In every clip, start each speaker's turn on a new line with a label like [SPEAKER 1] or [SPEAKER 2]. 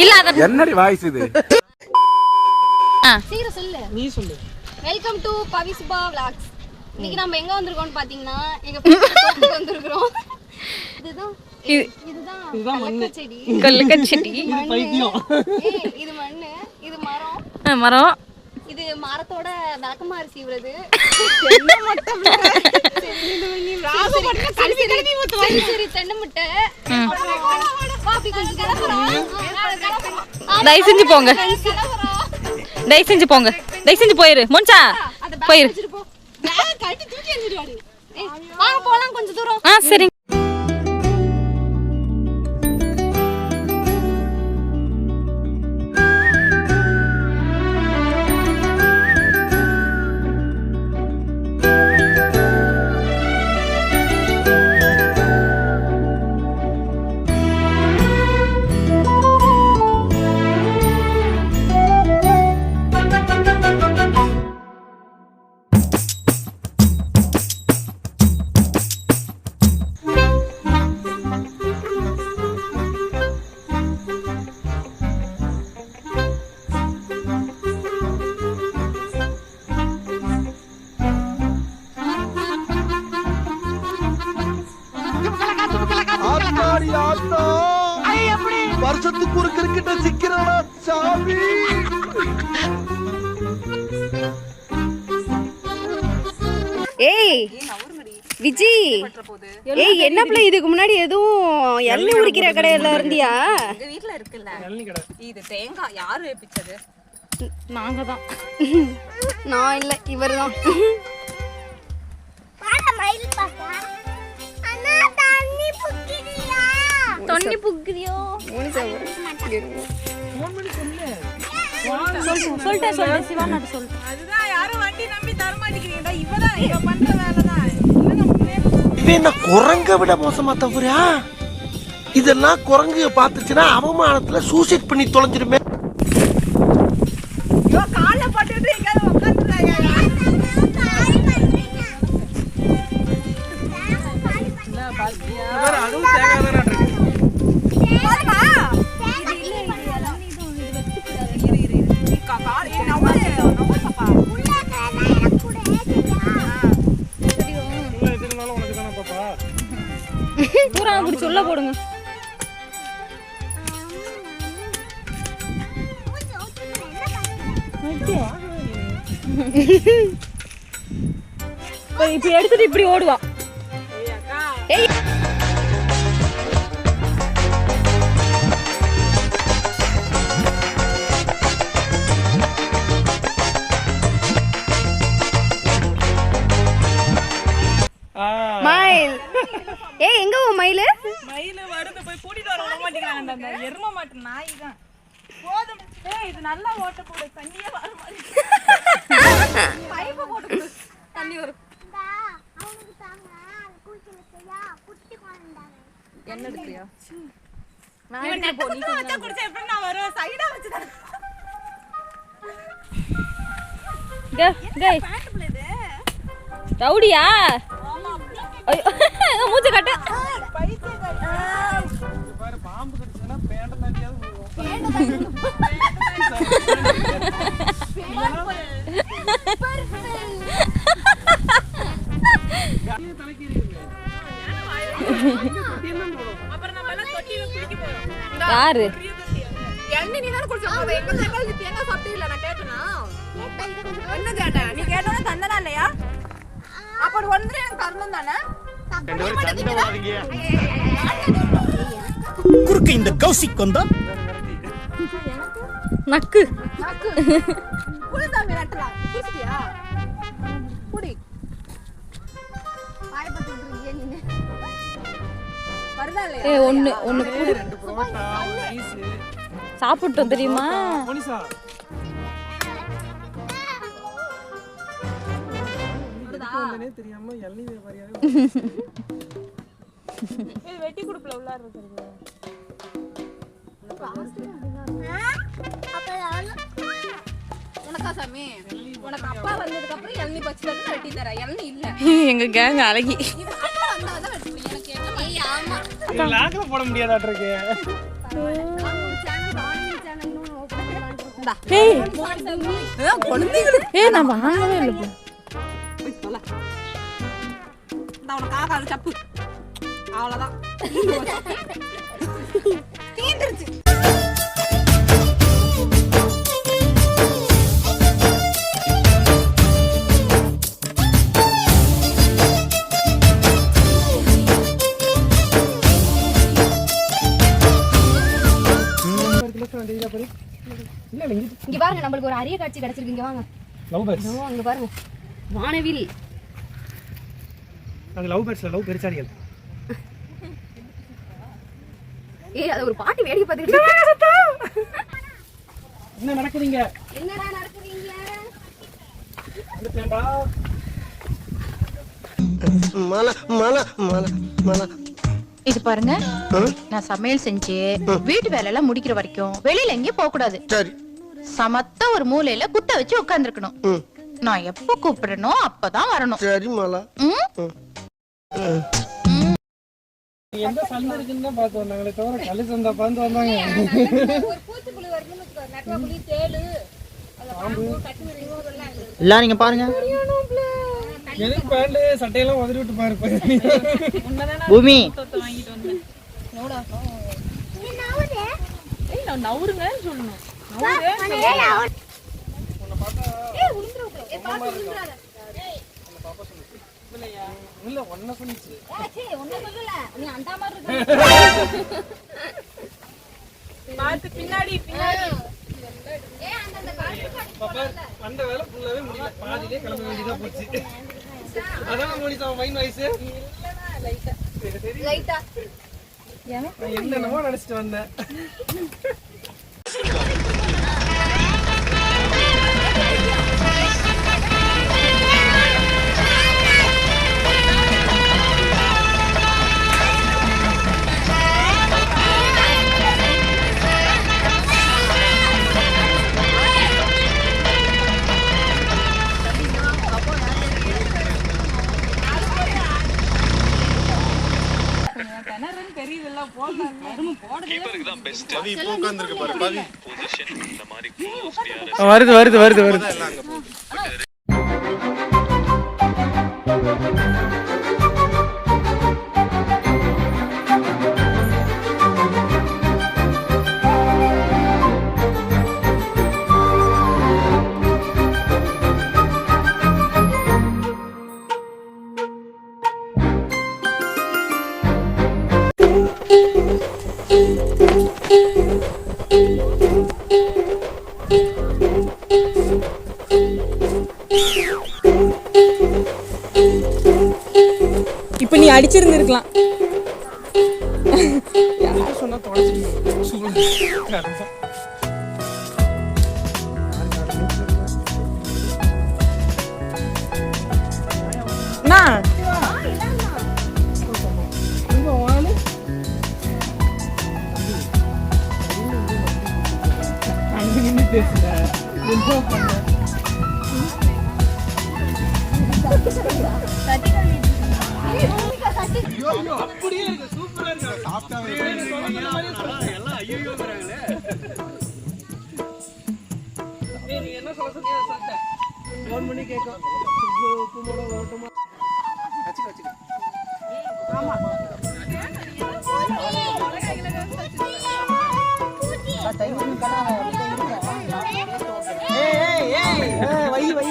[SPEAKER 1] இல்ல அத
[SPEAKER 2] என்னடி வாய்ஸ் இது?
[SPEAKER 3] சீக்கிரம் சொல்லு.
[SPEAKER 4] நீ சொல்லு.
[SPEAKER 3] Welcome to Pavisuba vlogs. இன்னைக்கு நம்ம எங்க வந்திருக்கோம்னு பாத்தீங்கன்னா எங்க தோட்டத்துக்கு வந்திருக்கோம். இதுதான் கல்லக்கச்செடி.
[SPEAKER 1] கல்லக்கச்செடி.
[SPEAKER 4] பைத்தியம்.
[SPEAKER 3] இது மண்ணு, இது மரம்.
[SPEAKER 1] மரம்.
[SPEAKER 3] இது மரத்தோட விளக்கமாறு சீவுறது. சரி தென்னை முட்டை.
[SPEAKER 1] தயவு செஞ்சு போங்க. தயவு செஞ்சு போங்க. தயவு செஞ்சு போயிரு. மொன்சா போயிரு.
[SPEAKER 3] வாங்க போலாம் கொஞ்சம் தூரம்.
[SPEAKER 1] சரி.
[SPEAKER 5] வருஷத்துக்கு ஒரு கிரிக்கெட்ட சிக்கிறானா சாமி.
[SPEAKER 3] ஏய் விஜி, ஏய் என்ன பிள்ளை இதுக்கு முன்னாடி எதுவும் எள்ளி உரிக்கிற கடையில இருந்தியா?
[SPEAKER 1] எங்க வீட்ல இருக்குல்ல இது தேங்காய் யாரு ஏப்பிச்சது? நாங்க தான்.
[SPEAKER 3] நான் இல்ல, இவர்தான்.
[SPEAKER 1] தண்ணி புக்குறியோ? சொல்லிட்டேன் சிவானாட்ட சொல்லிட்டேன்.
[SPEAKER 6] அதுதான் யாரும் வண்டி நம்பி தர மாட்டேங்கிறீங்கடா. இவதான் இவ பண்ற வேலை தான்.
[SPEAKER 5] இவன் என்ன குரங்க விட மோசமா தவறா? இதெல்லாம் குரங்கு பாத்துச்சுன்னா அவமானத்துல சூசைட் பண்ணி தொலைஞ்சிருமே.
[SPEAKER 6] இவ கால்ல பட்டுட்டு எங்க உட்கார்ந்துறாயா? இல்ல பாத்தியா?
[SPEAKER 4] வேற அதுவும் தேங்காய் தான இருக்கு.
[SPEAKER 6] பாருமா? இது இல்ல இது எல்லாம் இது வெச்சு கூடாது. இரு. நீ கால் ஏ நம்ம பாப்பா. உள்ள கால எனக்கு கூட
[SPEAKER 4] இல்ல இதனால உனக்கு தான பாப்பா.
[SPEAKER 1] பூரா அப்படி சொல்ல போடுங்க. இப்ப எடுத்துட்டு இப்படி ஓடுவா. ஏய்
[SPEAKER 3] மயில். ஏய் எங்க உன் மயில்?
[SPEAKER 6] மயில வருது போய் கூட்டிட்டு வர மாட்டேங்கிறாங்க. அந்த எரும மாட்டு நாய் தான். போதும். ஏய் இது நல்லா ஓட்ட போடு. தண்ணியே வர மாட்டேங்குது. பைப்பை போட்டு தண்ணி வரும்.
[SPEAKER 7] அவனுக்கு தாங்க குளிச்சலையா குட்டி கொண்டாங்க.
[SPEAKER 1] என்ன எடுக்கறியா?
[SPEAKER 6] நான் எடுத்து போ. நீ கொஞ்சம் குடிச்ச எப்படி நான் வருவேன்? சைடா வச்சு தர.
[SPEAKER 1] டேய்
[SPEAKER 6] பேண்ட் பிளே இது.
[SPEAKER 1] ரவுடியா? ஐயோ மூச்சு கட்டு.
[SPEAKER 6] பைத்திய காரி.
[SPEAKER 4] பாரு பாம்பு கடிச்சனா பேண்ட நாட்டியாவது
[SPEAKER 6] அப்புறம் நம்ம எல்லாம் தொட்டில குளிக்க போறோம்.
[SPEAKER 1] யாரு?
[SPEAKER 6] எண்ணி நீ தான குடிச்ச. எங்க தேங்காய் தேங்காய் சாப்பிட்டே இல்ல. நான் கேட்டனா? என்ன கேட்ட? நீ கேட்டோனே தந்தனா இல்லையா? அப்ப ஒன்றே எனக்கு தரணும் தானே?
[SPEAKER 5] குறுக்கு இந்த கௌசிக் வந்தா
[SPEAKER 1] நக்கு
[SPEAKER 6] குளிதாமி நட்டலாம். குளிச்சிட்டியா? குடி.
[SPEAKER 3] பாய் பத்தி இருக்கீங்க நீங்க.
[SPEAKER 6] வருதா இல்லையா?
[SPEAKER 1] ஏய் ஒன்னு குடி.
[SPEAKER 4] ரெண்டு புரோட்டா ரைஸ்
[SPEAKER 1] சாப்பிட்டோம் தெரியுமா?
[SPEAKER 4] போனிசா வந்தனே தெரியாம எள்ளி வியாபாரியாவே.
[SPEAKER 6] இது வெட்டி குடுப்பல உள்ள இருக்குங்க. உனக்கா சாமி? உனக்கு அப்பா வந்ததுக்கு அப்புறம் இளநீ பச்சை வெட்டி தர. இளநீ இல்ல.
[SPEAKER 1] எங்க கேங் அழகி.
[SPEAKER 6] இது அப்பா வந்தாதான் வெட்டி. எனக்கு என்ன?
[SPEAKER 3] ஏய் ஆமா.
[SPEAKER 4] லாக்ல போட முடியாதாட்ட இருக்கு.
[SPEAKER 1] ஏய் ஏய் நான் வாங்கவே இல்லை
[SPEAKER 6] இந்த உனக்கு ஆகாது சப்பு அவ்வளவுதான் தீந்துருச்சு.
[SPEAKER 3] இங்க பாருங்க நம்மளுக்கு ஒரு அரிய காட்சி கிடைச்சிருக்கு. இங்க வாங்க.
[SPEAKER 4] Love birds.
[SPEAKER 3] அங்க பாருங்க வானவில்.
[SPEAKER 4] அது லவ் பேர்ட்ஸ்ல லவ் பெருச்சாடிகள்.
[SPEAKER 3] ஏய் அது ஒரு பாட்டு வேடிக்கை பார்த்துக்கிட்டு
[SPEAKER 4] என்ன நடக்குதுங்க?
[SPEAKER 3] என்னடா நடக்குதுங்க?
[SPEAKER 4] வந்துட்டேன்டா.
[SPEAKER 5] மல மல மல மல
[SPEAKER 2] இது பாருங்க, நான் சமையல் செஞ்சு வீட்டு வேலை எல்லாம் முடிக்கிற வரைக்கும் வெளியில எங்கேயும் போக கூடாது.
[SPEAKER 5] சரி.
[SPEAKER 2] சமத்த ஒரு மூலையில குத்த வச்சு உட்கார்ந்துருக்கணும். நான் எப்ப கூப்பிடுறனோ அப்பதான் வரணும்.
[SPEAKER 5] சரி மலா.
[SPEAKER 4] எந்த சண்டை இருக்குன்னு தான் பார்த்து வந்தாங்களே தவிர கல்லு சண்டை பார்த்து வந்தாங்க.
[SPEAKER 8] எல்லாம் நீங்க பாருங்க.
[SPEAKER 4] எனக்கு பேண்ட் சட்டையெல்லாம் உதறி விட்டு பாரு.
[SPEAKER 8] பூமி
[SPEAKER 6] நவுருங்கன்னு சொல்லணும்.
[SPEAKER 4] இல்ல ஒன்ன சொல்லிச்சு.
[SPEAKER 6] பார்த்து பின்னாடி பின்னாடி
[SPEAKER 4] பாப்பா அந்த வேலை ஃபுல்லாவே முடியல. பாதியிலே கிளம்ப வேண்டியதா போச்சு. அதான் மோனிசா மைண்ட் வாய்ஸ்.
[SPEAKER 3] லைட்டா
[SPEAKER 4] என்னென்னமோ நினைச்சிட்டு வந்தேன். வருது வருது வருது வருது.
[SPEAKER 6] இப்ப நீ அடிச்சிருந்திருக்கலாம்.
[SPEAKER 4] சொன்னா தொடச்சு அப்படியே இருக்கு. சூப்பரா இருக்கு. சாப்பிட்டாவே எல்லாம் ஐயோங்கறாங்களே. நீ என்ன சொல்ல சொன்னியா சொல்லிட்ட. ஃபோன் பண்ணி கேட்கும். உப்பு போட ஓட்டமா வச்சு வச்சு. ஆமா. வை வை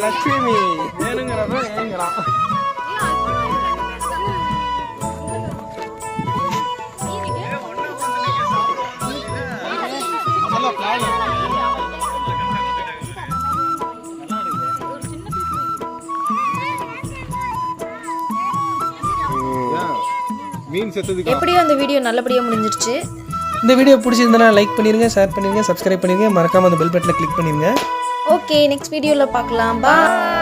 [SPEAKER 4] லட்சுமி வேணுங்கிறத ஏங்குறான்.
[SPEAKER 3] எப்படியோ அந்த வீடியோ நல்லபடியா முடிஞ்சிருச்சு.
[SPEAKER 4] இந்த வீடியோ பிடிச்சிருந்தனா லைக் பண்ணிருங்க, ஷேர் பண்ணிருங்க, சப்ஸ்கிரைப் பண்ணிருங்க, மறக்காம அந்த பெல் பட்டனை கிளிக் பண்ணிருங்க.
[SPEAKER 3] ஓகே, நெக்ஸ்ட் வீடியோல பார்க்கலாம். பாய்.